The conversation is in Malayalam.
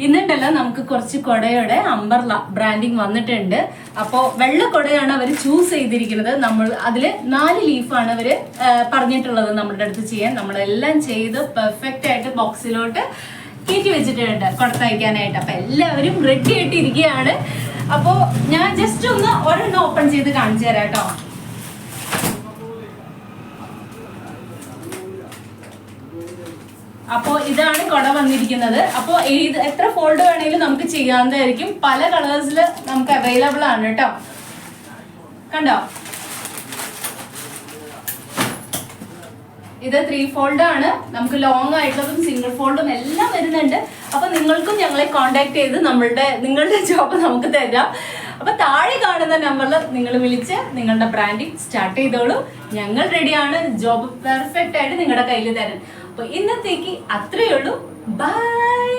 ഇന്നുണ്ടല്ലോ നമുക്ക് കുറച്ച് കൊടയുടെ അംബർല ബ്രാൻഡിങ് വന്നിട്ടുണ്ട്. അപ്പോൾ വെള്ള കൊടയാണ് അവർ ചൂസ് ചെയ്തിരിക്കുന്നത്. നമ്മൾ അതിൽ 4 ലീഫാണ് അവർ പറഞ്ഞിട്ടുള്ളത് നമ്മളുടെ അടുത്ത് ചെയ്യാൻ. നമ്മളെല്ലാം ചെയ്ത് പെർഫെക്റ്റ് ആയിട്ട് ബോക്സിലോട്ട് കയറ്റി വെച്ചിട്ടുണ്ട് കൊടുത്തയക്കാനായിട്ട്. അപ്പൊ എല്ലാവരും റെഡി ആയിട്ട് ഇരിക്കുകയാണ്. അപ്പോൾ ഞാൻ ജസ്റ്റ് ഒന്ന് ഒരെണ്ണം ഓപ്പൺ ചെയ്ത് കാണിച്ചു തരാം കേട്ടോ. അപ്പോൾ ഇതാണ് കൊട വന്നിരിക്കുന്നത്. അപ്പോൾ എത്ര ഫോൾഡ് വേണമെങ്കിലും നമുക്ക് ചെയ്യാവുന്നതായിരിക്കും. പല കളേഴ്സിൽ നമുക്ക് അവൈലബിൾ ആണ് കേട്ടോ. കണ്ടോ, ഇത് 3 ഫോൾഡ് ആണ്. നമുക്ക് ലോങ് ആയിട്ടുള്ളതും സിംഗിൾ ഫോൾഡും എല്ലാം വരുന്നുണ്ട്. അപ്പൊ നിങ്ങൾക്കും ഞങ്ങളെ കോണ്ടാക്ട് ചെയ്ത് നിങ്ങളുടെ ജോബ് നമുക്ക് തരാം. അപ്പൊ താഴെ കാണുന്ന നമ്പറിൽ നിങ്ങൾ വിളിച്ച് നിങ്ങളുടെ ബ്രാൻഡിങ് സ്റ്റാർട്ട് ചെയ്തോളൂ. ഞങ്ങൾ റെഡിയാണ് ജോബ് പെർഫെക്റ്റ് ആയിട്ട് നിങ്ങളുടെ കയ്യിൽ തരാൻ. അപ്പൊ ഇന്നത്തേക്ക് അത്രയേ ഉള്ളൂ. ബൈ.